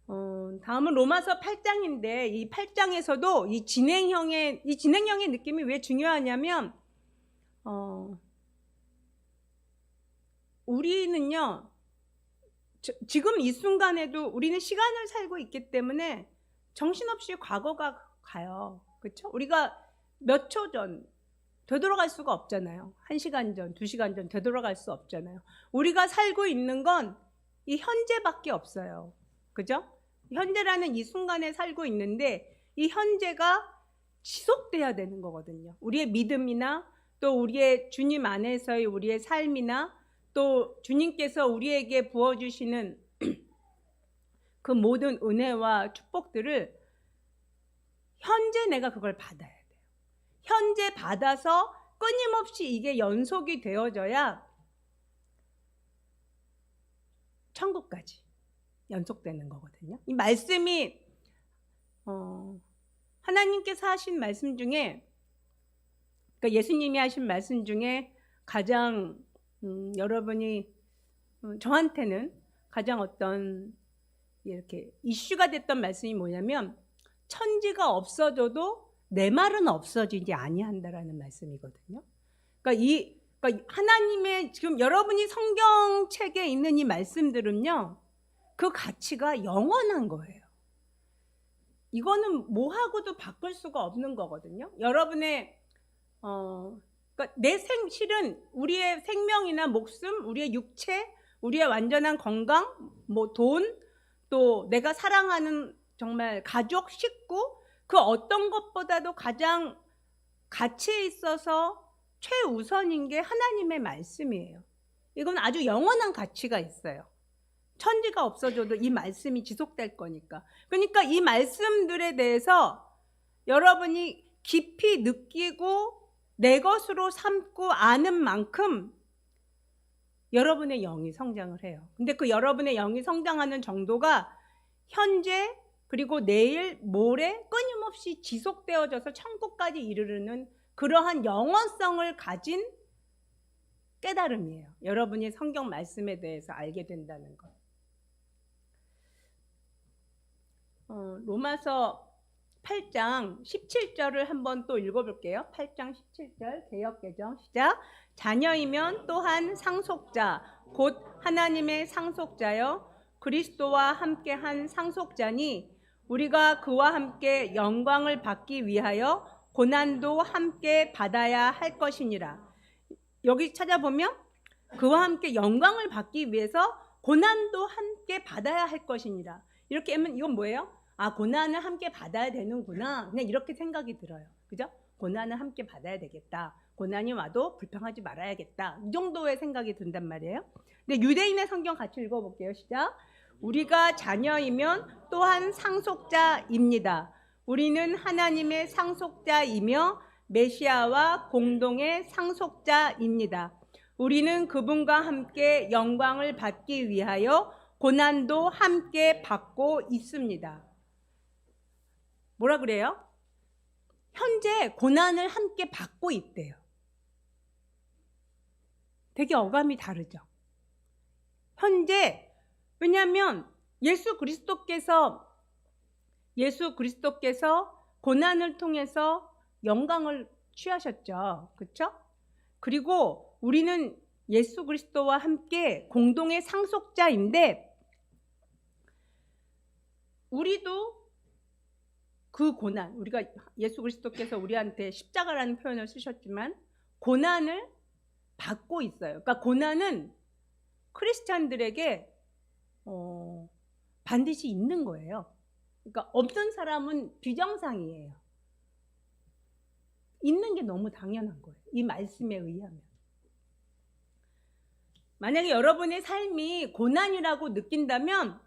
다음은 로마서 8장인데 이 8장에서도 이 진행형의 느낌이 왜 중요하냐면 우리는요 지금 이 순간에도 우리는 시간을 살고 있기 때문에 정신없이 과거가 가요. 그렇죠? 우리가 몇 초 전 되돌아갈 수가 없잖아요. 1시간 전, 2시간 전 되돌아갈 수 없잖아요. 우리가 살고 있는 건 이 현재밖에 없어요. 그죠? 현재라는 이 순간에 살고 있는데 이 현재가 지속돼야 되는 거거든요. 우리의 믿음이나 또 우리의 주님 안에서의 우리의 삶이나 또 주님께서 우리에게 부어주시는 그 모든 은혜와 축복들을 현재 내가 그걸 받아야 돼요. 현재 받아서 끊임없이 이게 연속이 되어져야 천국까지 연속되는 거거든요. 이 말씀이 하나님께서 하신 말씀 중에 그러니까 예수님이 하신 말씀 중에 가장 여러분이 저한테는 가장 어떤 이렇게 이슈가 됐던 말씀이 뭐냐면 천지가 없어져도 내 말은 없어지지 아니한다라는 말씀이거든요. 그러니까 하나님의 지금 여러분이 성경책에 있는 이 말씀들은요, 그 가치가 영원한 거예요. 이거는 뭐하고도 바꿀 수가 없는 거거든요. 여러분의 그러니까 실은 우리의 생명이나 목숨, 우리의 육체, 우리의 완전한 건강, 뭐 돈, 또 내가 사랑하는 정말 가족, 식구, 그 어떤 것보다도 가장 가치에 있어서 최우선인 게 하나님의 말씀이에요. 이건 아주 영원한 가치가 있어요. 천지가 없어져도 이 말씀이 지속될 거니까. 그러니까 이 말씀들에 대해서 여러분이 깊이 느끼고 내 것으로 삼고 아는 만큼 여러분의 영이 성장을 해요. 근데 그 여러분의 영이 성장하는 정도가 현재 그리고 내일, 모레 끊임없이 지속되어져서 천국까지 이르르는 그러한 영원성을 가진 깨달음이에요. 여러분이 성경 말씀에 대해서 알게 된다는 것. 로마서 8장 17절을 한번 또 읽어볼게요. 8장 17절 개역개정 시작. 자녀이면 또한 상속자 곧 하나님의 상속자여 그리스도와 함께한 상속자니 우리가 그와 함께 영광을 받기 위하여 고난도 함께 받아야 할 것이니라. 여기 찾아보면 그와 함께 영광을 받기 위해서 고난도 함께 받아야 할 것이니라. 이렇게 하면 이건 뭐예요? 아, 고난을 함께 받아야 되는구나. 그냥 이렇게 생각이 들어요. 그죠? 고난을 함께 받아야 되겠다. 고난이 와도 불평하지 말아야겠다. 이 정도의 생각이 든단 말이에요. 근데 유대인의 성경 같이 읽어볼게요. 시작. 우리가 자녀이면 또한 상속자입니다. 우리는 하나님의 상속자이며 메시아와 공동의 상속자입니다. 우리는 그분과 함께 영광을 받기 위하여 고난도 함께 받고 있습니다. 뭐라 그래요? 현재 고난을 함께 받고 있대요. 되게 어감이 다르죠. 현재, 왜냐하면 예수 그리스도께서 고난을 통해서 영광을 취하셨죠. 그렇죠? 그리고 우리는 예수 그리스도와 함께 공동의 상속자인데 우리도 그 고난, 우리가 예수 그리스도께서 우리한테 십자가라는 표현을 쓰셨지만 고난을 받고 있어요. 그러니까 고난은 크리스찬들에게 반드시 있는 거예요. 그러니까 없는 사람은 비정상이에요. 있는 게 너무 당연한 거예요. 이 말씀에 의하면. 만약에 여러분의 삶이 고난이라고 느낀다면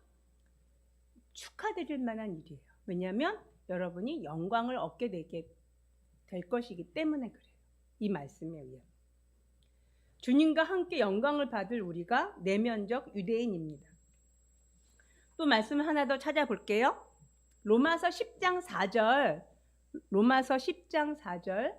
축하드릴 만한 일이에요. 왜냐하면 여러분이 영광을 얻게 되게 될 것이기 때문에 그래요. 이 말씀에 의하면. 주님과 함께 영광을 받을 우리가 내면적 유대인입니다. 또 말씀 하나 더 찾아볼게요. 로마서 10장 4절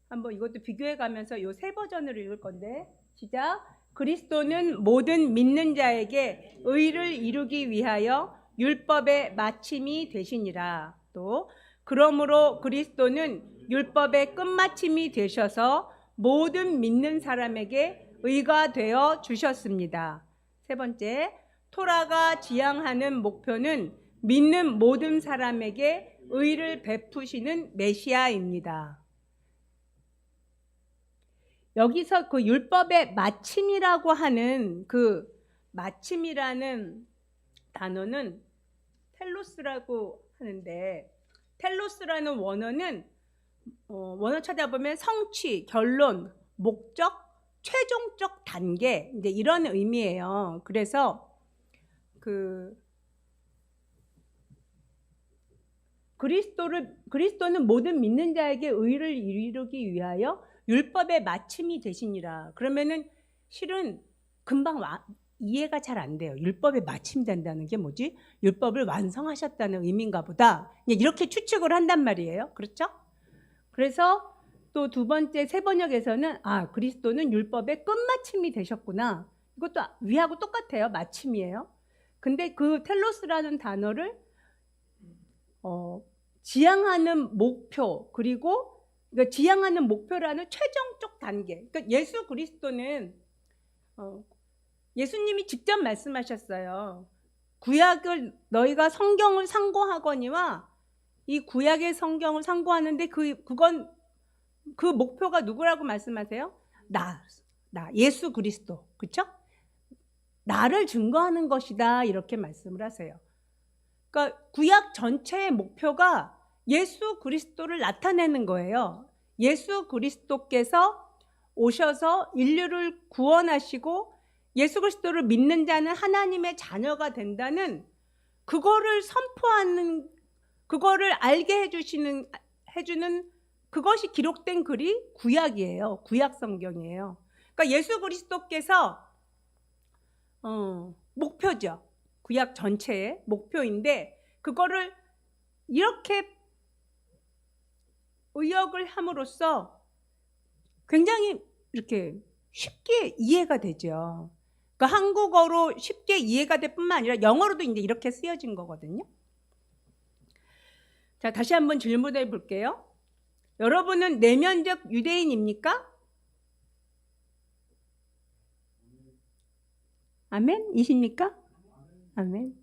한번 이것도 비교해 가면서 이 세 버전으로 읽을 건데 시작. 그리스도는 모든 믿는 자에게 의를 이루기 위하여 율법의 마침이 되시니라. 또 그러므로 그리스도는 율법의 끝마침이 되셔서 모든 믿는 사람에게 의가 되어 주셨습니다. 세 번째, 토라가 지향하는 목표는 믿는 모든 사람에게 의를 베푸시는 메시아입니다. 여기서 그 율법의 마침이라고 하는 그 마침이라는 단어는 텔로스라고 하는데, 텔로스라는 원어는 원어 찾아보면 성취, 결론, 목적, 최종적 단계, 이제 이런 의미예요. 그래서 그리스도는 모든 믿는 자에게 의를 이루기 위하여 율법의 마침이 되시니라. 그러면은 실은 금방 이해가 잘 안 돼요. 율법의 마침된다는 게 뭐지? 율법을 완성하셨다는 의미인가 보다. 이렇게 추측을 한단 말이에요. 그렇죠? 그래서 또 두 번째 세 번역에서는 그리스도는 율법의 끝마침이 되셨구나. 이것도 위하고 똑같아요. 마침이에요. 근데 그 텔로스라는 단어를 지향하는 목표, 그리고 그러니까 지향하는 목표라는 최종적 단계. 그러니까 예수 그리스도는 예수님이 직접 말씀하셨어요. 구약을 너희가 성경을 상고하거니와 이 구약의 성경을 상고하는데 그건 그 목표가 누구라고 말씀하세요? 나 예수 그리스도. 그렇죠? 나를 증거하는 것이다 이렇게 말씀을 하세요. 그러니까 구약 전체의 목표가 예수 그리스도를 나타내는 거예요. 예수 그리스도께서 오셔서 인류를 구원하시고 예수 그리스도를 믿는 자는 하나님의 자녀가 된다는 그거를 선포하는, 그거를 알게 해주는 그것이 기록된 글이 구약이에요. 구약 성경이에요. 그러니까 예수 그리스도께서 목표죠. 구약 전체의 목표인데 그거를 이렇게 의역을 함으로써 굉장히 이렇게 쉽게 이해가 되죠. 그러니까 한국어로 쉽게 이해가 될 뿐만 아니라 영어로도 이제 이렇게 쓰여진 거거든요. 자, 다시 한번 질문해 볼게요. 여러분은 내면적 유대인입니까? 아멘이십니까? 아멘.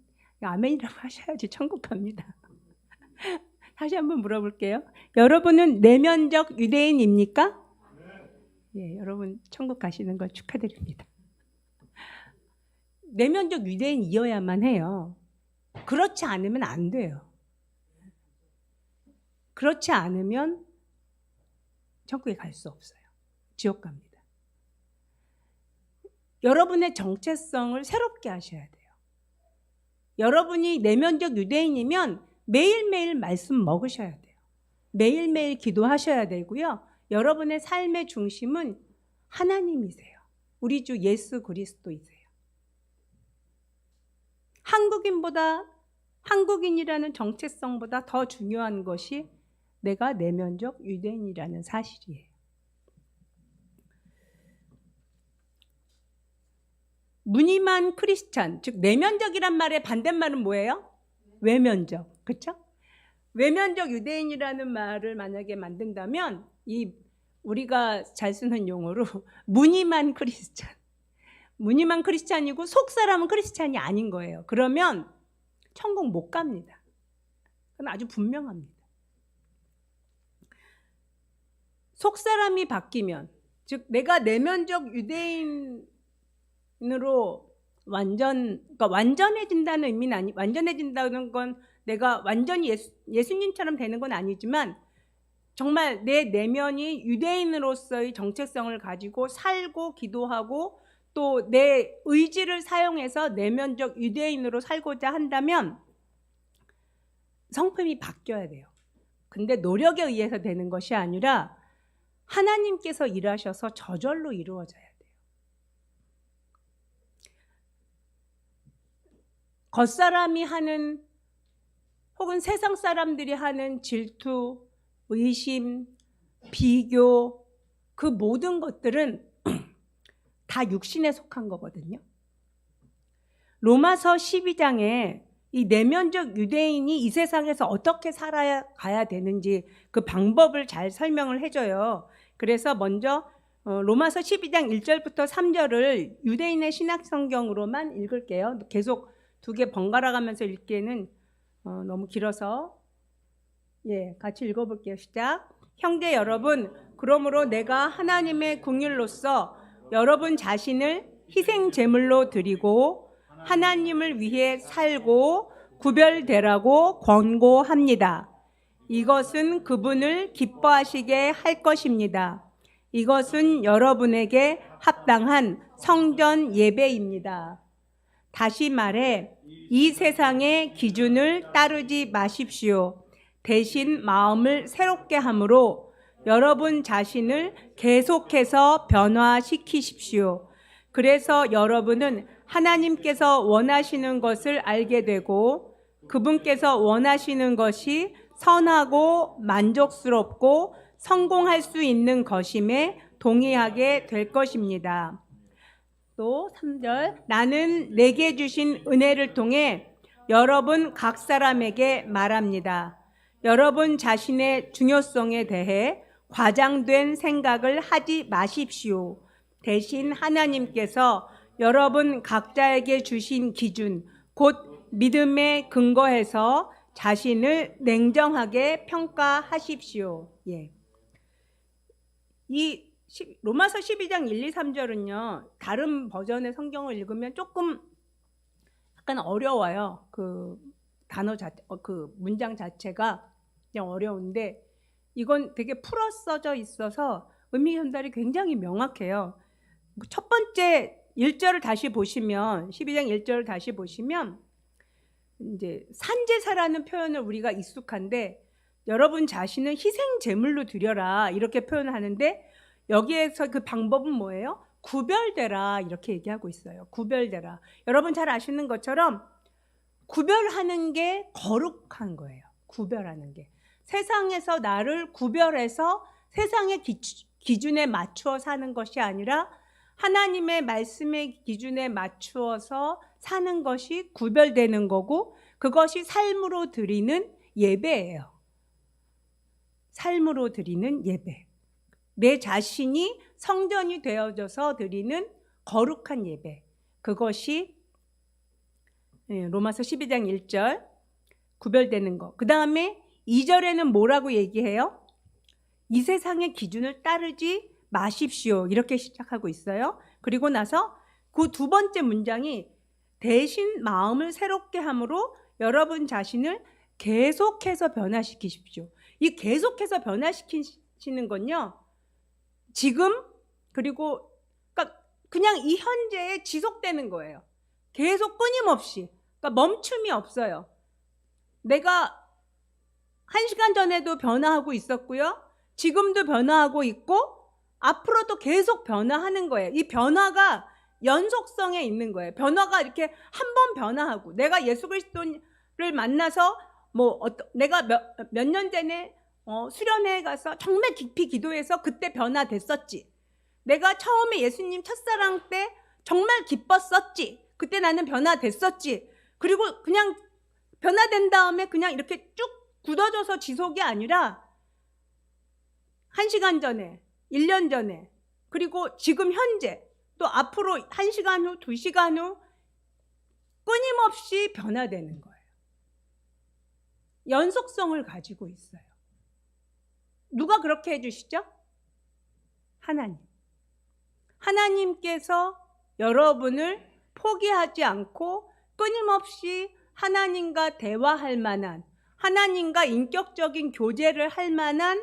아멘이라고 하셔야지 천국 갑니다. 다시 한번 물어볼게요. 여러분은 내면적 유대인입니까? 예, 여러분 천국 가시는 걸 축하드립니다. 내면적 유대인이어야만 해요. 그렇지 않으면 안 돼요. 그렇지 않으면 천국에 갈 수 없어요. 지옥 갑니다. 여러분의 정체성을 새롭게 하셔야 돼요. 여러분이 내면적 유대인이면 매일매일 말씀 먹으셔야 돼요. 매일매일 기도하셔야 되고요. 여러분의 삶의 중심은 하나님이세요. 우리 주 예수 그리스도이세요. 한국인이라는 정체성보다 더 중요한 것이 내가 내면적 유대인이라는 사실이에요. 무늬만 크리스찬, 즉 내면적이란 말의 반대말은 뭐예요? 외면적, 그렇죠? 외면적 유대인이라는 말을 만약에 만든다면 우리가 잘 쓰는 용어로 무늬만 크리스찬이고 속 사람은 크리스찬이 아닌 거예요. 그러면 천국 못 갑니다. 그건 아주 분명합니다. 속 사람이 바뀌면, 즉 내가 내면적 유대인으로 그러니까 완전해진다는 의미는 아니, 완전해진다는 건 내가 완전히 예수님처럼 되는 건 아니지만 정말 내 내면이 유대인으로서의 정체성을 가지고 살고 기도하고 또 내 의지를 사용해서 내면적 유대인으로 살고자 한다면 성품이 바뀌어야 돼요. 근데 노력에 의해서 되는 것이 아니라 하나님께서 일하셔서 저절로 이루어져야 돼요. 겉사람이 하는 혹은 세상 사람들이 하는 질투, 의심, 비교, 그 모든 것들은 다 육신에 속한 거거든요. 로마서 12장에 이 내면적 유대인이 이 세상에서 어떻게 살아가야 되는지 그 방법을 잘 설명을 해줘요. 그래서 먼저 로마서 12장 1절부터 3절을 유대인의 신약 성경으로만 읽을게요. 계속 두 개 번갈아 가면서 읽기에는 너무 길어서 같이 읽어볼게요. 시작. 형제 여러분, 그러므로 내가 하나님의 궁율로서 여러분 자신을 희생 제물로 드리고 하나님을 위해 살고 구별되라고 권고합니다. 이것은 그분을 기뻐하시게 할 것입니다. 이것은 여러분에게 합당한 성전 예배입니다. 다시 말해 이 세상의 기준을 따르지 마십시오. 대신 마음을 새롭게 함으로 여러분 자신을 계속해서 변화시키십시오. 그래서 여러분은 하나님께서 원하시는 것을 알게 되고 그분께서 원하시는 것이 선하고 만족스럽고 성공할 수 있는 것임에 동의하게 될 것입니다. 또 3절, 나는 내게 주신 은혜를 통해 여러분 각 사람에게 말합니다. 여러분 자신의 중요성에 대해 과장된 생각을 하지 마십시오. 대신 하나님께서 여러분 각자에게 주신 기준, 곧 믿음에 근거해서 자신을 냉정하게 평가하십시오. 이 로마서 12장 1, 2, 3절은요. 다른 버전의 성경을 읽으면 조금 약간 어려워요. 그 단어 그 문장 자체가 그냥 어려운데 이건 되게 풀어 써져 있어서 의미 전달이 굉장히 명확해요. 첫 번째 1절을 다시 보시면 12장 1절을 다시 보시면 이제 산제사라는 표현을 우리가 익숙한데 여러분 자신은 희생 제물로 드려라 이렇게 표현을 하는데 여기에서 그 방법은 뭐예요? 구별되라 이렇게 얘기하고 있어요. 구별되라. 여러분 잘 아시는 것처럼 구별하는 게 거룩한 거예요. 구별하는 게. 세상에서 나를 구별해서 세상의 기준에 맞추어 사는 것이 아니라 하나님의 말씀의 기준에 맞추어서 사는 것이 구별되는 거고 그것이 삶으로 드리는 예배예요. 삶으로 드리는 예배. 내 자신이 성전이 되어져서 드리는 거룩한 예배. 그것이 로마서 12장 1절 구별되는 거. 그 다음에 2절에는 뭐라고 얘기해요? 이 세상의 기준을 따르지 마십시오. 이렇게 시작하고 있어요. 그리고 나서 그 두 번째 문장이 대신 마음을 새롭게 함으로 여러분 자신을 계속해서 변화시키십시오. 이 계속해서 변화시키시는 건요. 지금 그리고 그냥 이 현재에 지속되는 거예요. 계속 끊임없이. 그러니까 멈춤이 없어요. 내가 1시간 전에도 변화하고 있었고요. 지금도 변화하고 있고 앞으로도 계속 변화하는 거예요. 이 변화가 연속성에 있는 거예요. 변화가 이렇게 한 번 변화하고 내가 예수 그리스도를 만나서 내가 몇 년 전에 수련회에 가서 정말 깊이 기도해서 그때 변화됐었지. 내가 처음에 예수님 첫사랑 때 정말 기뻤었지. 그때 나는 변화됐었지. 그리고 그냥 변화된 다음에 그냥 이렇게 쭉 굳어져서 지속이 아니라 1시간 전에, 1년 전에, 그리고 지금 현재, 또 앞으로 1시간 후, 2시간 후 끊임없이 변화되는 거예요. 연속성을 가지고 있어요. 누가 그렇게 해주시죠? 하나님. 하나님께서 여러분을 포기하지 않고 끊임없이 하나님과 대화할 만한, 하나님과 인격적인 교제를 할 만한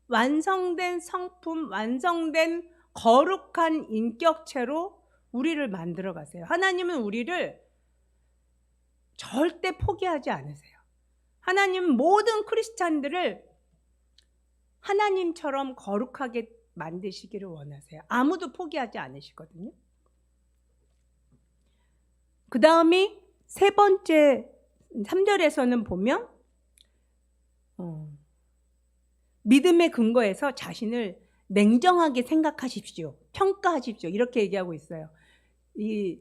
완성된 성품, 완성된 거룩한 인격체로 우리를 만들어 가세요. 하나님은 우리를 절대 포기하지 않으세요. 하나님은 모든 크리스찬들을 하나님처럼 거룩하게 만드시기를 원하세요. 아무도 포기하지 않으시거든요. 그 다음에 세 번째 3절에서는 보면 믿음의 근거에서 자신을 냉정하게 생각하십시오. 평가하십시오. 이렇게 얘기하고 있어요. 이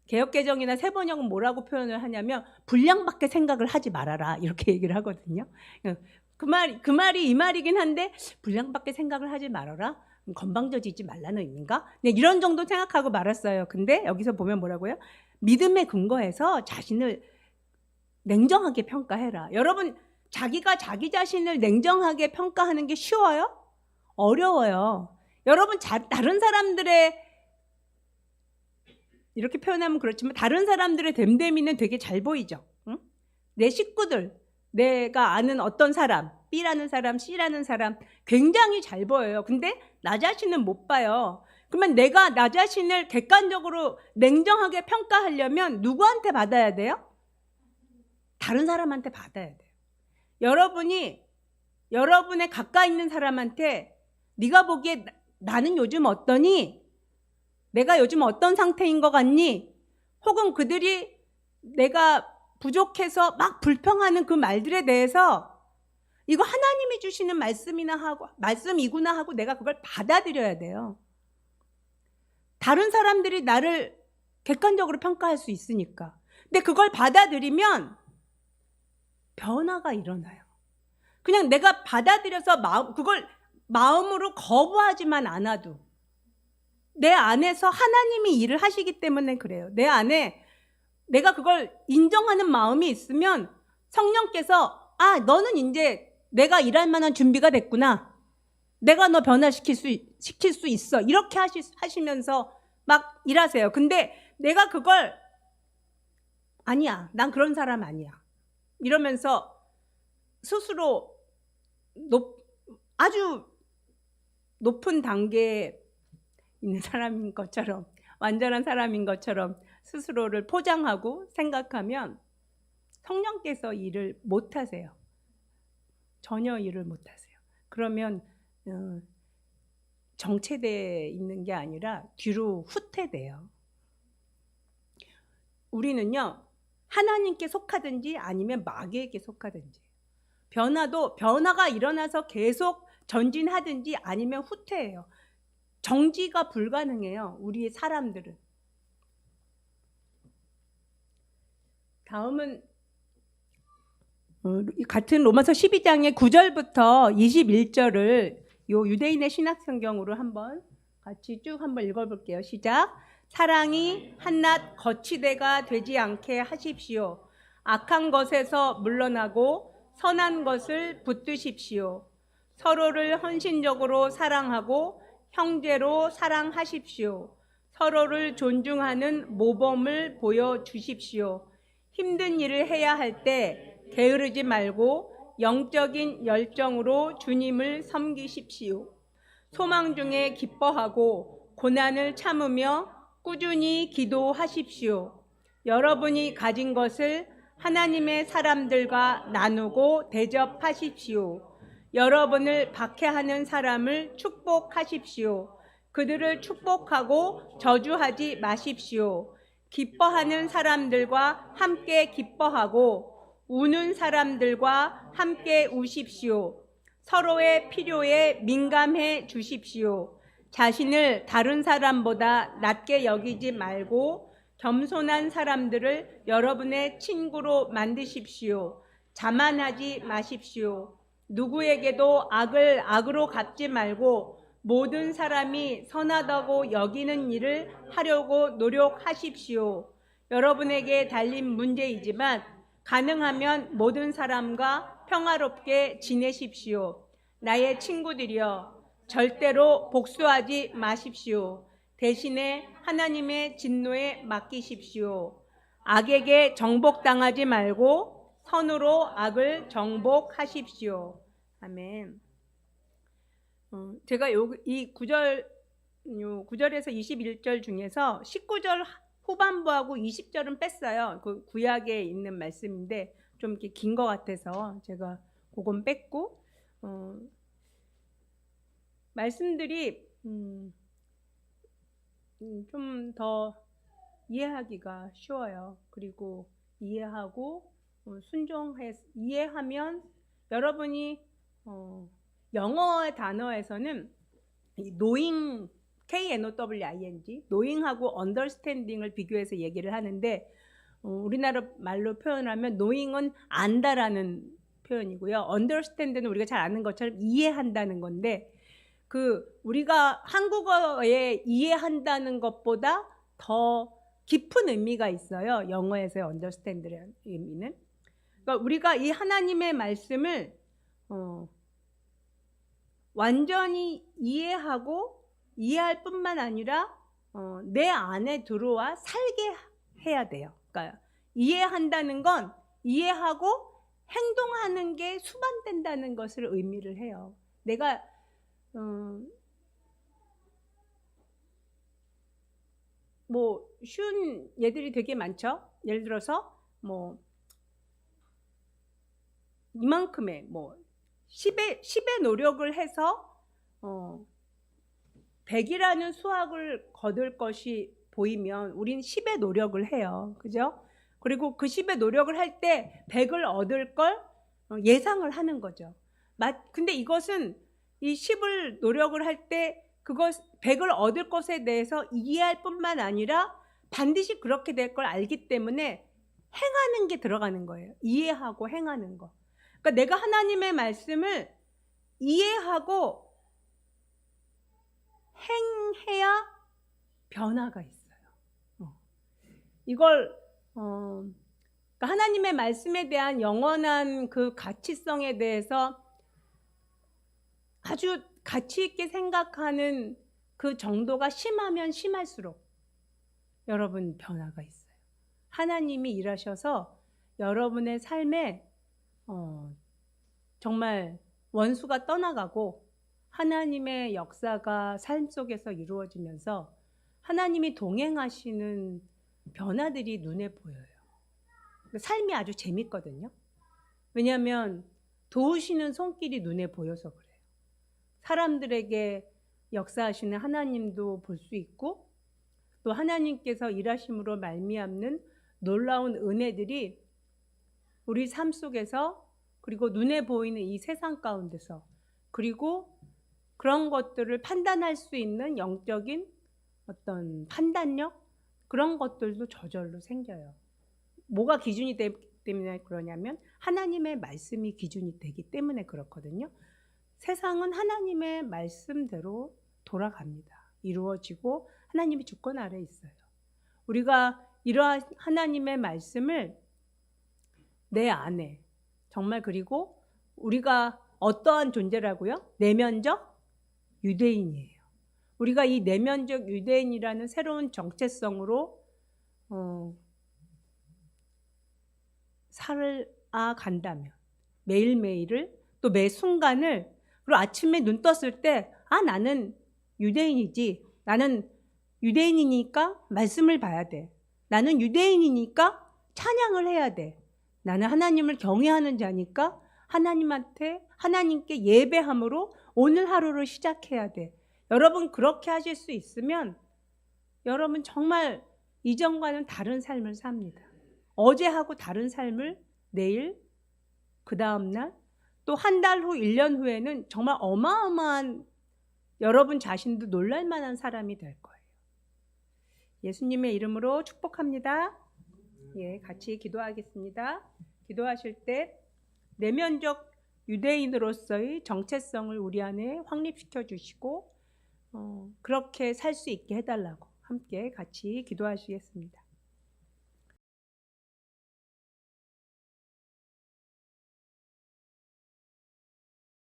개역개정이나 새번역은 뭐라고 표현을 하냐면 분량밖에 생각을 하지 말아라 이렇게 얘기를 하거든요. 그 말이 이 말이긴 한데 분량밖에 생각을 하지 말아라? 건방져지지 말라는 의미인가? 이런 정도 생각하고 말았어요. 근데 여기서 보면 뭐라고요? 믿음에 근거해서 자신을 냉정하게 평가해라. 여러분, 자기가 자기 자신을 냉정하게 평가하는 게 쉬워요? 어려워요. 여러분, 다른 사람들의, 이렇게 표현하면 그렇지만 다른 사람들의 됨됨이는 되게 잘 보이죠. 응? 내 식구들, 내가 아는 어떤 사람, B라는 사람, C라는 사람 굉장히 잘 보여요. 근데 나 자신은 못 봐요. 그러면 내가 나 자신을 객관적으로 냉정하게 평가하려면 누구한테 받아야 돼요? 다른 사람한테 받아야 돼요. 여러분의 가까이 있는 사람한테 네가 보기에 나는 요즘 어떠니? 내가 요즘 어떤 상태인 것 같니? 혹은 그들이 내가 부족해서 막 불평하는 그 말들에 대해서 이거 하나님이 주시는 말씀이구나 하고 내가 그걸 받아들여야 돼요. 다른 사람들이 나를 객관적으로 평가할 수 있으니까. 근데 그걸 받아들이면 변화가 일어나요. 그냥 내가 받아들여서 그걸 마음으로 거부하지만 않아도 내 안에서 하나님이 일을 하시기 때문에 그래요. 내 안에 내가 그걸 인정하는 마음이 있으면 성령께서 너는 이제 내가 일할 만한 준비가 됐구나. 내가 너 변화시킬 수 있어. 이렇게 하시면서 막 일하세요. 근데 내가 그걸 아니야. 난 그런 사람 아니야. 이러면서 스스로 아주 높은 단계에 있는 사람인 것처럼, 완전한 사람인 것처럼 스스로를 포장하고 생각하면 성령께서 일을 못하세요. 전혀 일을 못하세요. 그러면 정체되어 있는 게 아니라 뒤로 후퇴돼요. 우리는요, 하나님께 속하든지 아니면 마귀에게 속하든지, 변화가 일어나서 계속 전진하든지 아니면 후퇴해요. 정지가 불가능해요. 우리 사람들은. 다음은 같은 로마서 12장의 9절부터 21절을 요 유대인의 신학성경으로 한번 같이 쭉 한번 읽어볼게요. 시작. 사랑이 한낱 거치대가 되지 않게 하십시오. 악한 것에서 물러나고 선한 것을 붙드십시오. 서로를 헌신적으로 사랑하고 형제로 사랑하십시오. 서로를 존중하는 모범을 보여주십시오. 힘든 일을 해야 할 때 게으르지 말고 영적인 열정으로 주님을 섬기십시오. 소망 중에 기뻐하고 고난을 참으며 꾸준히 기도하십시오. 여러분이 가진 것을 하나님의 사람들과 나누고 대접하십시오. 여러분을 박해하는 사람을 축복하십시오. 그들을 축복하고 저주하지 마십시오. 기뻐하는 사람들과 함께 기뻐하고 우는 사람들과 함께 우십시오. 서로의 필요에 민감해 주십시오. 자신을 다른 사람보다 낮게 여기지 말고 겸손한 사람들을 여러분의 친구로 만드십시오. 자만하지 마십시오. 누구에게도 악을 악으로 갚지 말고 모든 사람이 선하다고 여기는 일을 하려고 노력하십시오. 여러분에게 달린 문제이지만 가능하면 모든 사람과 평화롭게 지내십시오. 나의 친구들이여, 절대로 복수하지 마십시오. 대신에 하나님의 진노에 맡기십시오. 악에게 정복당하지 말고 선으로 악을 정복하십시오. 아멘. 제가 이 9절에서 21절 중에서 19절 후반부하고 20절은 뺐어요. 그 구약에 있는 말씀인데 좀 이렇게 긴 것 같아서 제가 그건 뺐고, 말씀들이 좀 더 이해하기가 쉬워요. 그리고 이해하고 이해하면 여러분이 영어의 단어에서는 knowing KNOWING, knowing하고 understanding을 비교해서 얘기를 하는데 우리나라 말로 표현하면 knowing은 안다라는 표현이고요. understand는 우리가 잘 아는 것처럼 이해한다는 건데 우리가 한국어에 이해한다는 것보다 더 깊은 의미가 있어요. 영어에서의 understand라는 의미는. 그러니까 우리가 이 하나님의 말씀을 완전히 이해할 뿐만 아니라 내 안에 들어와 살게 해야 돼요. 그러니까 이해한다는 건 이해하고 행동하는 게 수반된다는 것을 의미를 해요. 내가 뭐 쉬운 예들이 되게 많죠. 예를 들어서 뭐 이만큼의 뭐 10의 노력을 해서 100이라는 수학을 거둘 것이 보이면 우린 10의 노력을 해요. 그죠? 그리고 그 10의 노력을 할 때 100을 얻을 걸 예상을 하는 거죠. 근데 이것은 이 10을 노력을 할 때 그것 100을 얻을 것에 대해서 이해할 뿐만 아니라 반드시 그렇게 될 걸 알기 때문에 행하는 게 들어가는 거예요. 이해하고 행하는 거. 그러니까 내가 하나님의 말씀을 이해하고 행해야 변화가 있어요. 이걸 그러니까 하나님의 말씀에 대한 영원한 그 가치성에 대해서 아주 가치 있게 생각하는 그 정도가 심하면 심할수록 여러분 변화가 있어요. 하나님이 일하셔서 여러분의 삶에 정말 원수가 떠나가고 하나님의 역사가 삶 속에서 이루어지면서 하나님이 동행하시는 변화들이 눈에 보여요. 삶이 아주 재밌거든요. 왜냐하면 도우시는 손길이 눈에 보여서 그래요. 사람들에게 역사하시는 하나님도 볼 수 있고 또 하나님께서 일하심으로 말미암는 놀라운 은혜들이 우리 삶 속에서 그리고 눈에 보이는 이 세상 가운데서 그리고 그런 것들을 판단할 수 있는 영적인 어떤 판단력 그런 것들도 저절로 생겨요. 뭐가 기준이 때문에 그러냐면 하나님의 말씀이 기준이 되기 때문에 그렇거든요. 세상은 하나님의 말씀대로 돌아갑니다. 이루어지고 하나님의 주권 아래 있어요. 우리가 이러한 하나님의 말씀을 내 안에 정말 그리고 우리가 어떠한 존재라고요? 내면적 유대인이에요. 우리가 이 내면적 유대인이라는 새로운 정체성으로 살아간다면 매일매일을 또 매 순간을 그리고 아침에 눈 떴을 때 나는 유대인이지. 나는 유대인이니까 말씀을 봐야 돼. 나는 유대인이니까 찬양을 해야 돼. 나는 하나님을 경외하는 자니까 하나님께 예배함으로 오늘 하루를 시작해야 돼. 여러분 그렇게 하실 수 있으면 여러분 정말 이전과는 다른 삶을 삽니다. 어제하고 다른 삶을 내일, 그 다음날, 또 한 달 후, 1년 후에는 정말 어마어마한 여러분 자신도 놀랄만한 사람이 될 거예요. 예수님의 이름으로 축복합니다. 예, 같이 기도하겠습니다. 기도하실 때 내면적 유대인으로서의 정체성을 우리 안에 확립시켜 주시고 그렇게 살 수 있게 해달라고 함께 같이 기도하시겠습니다.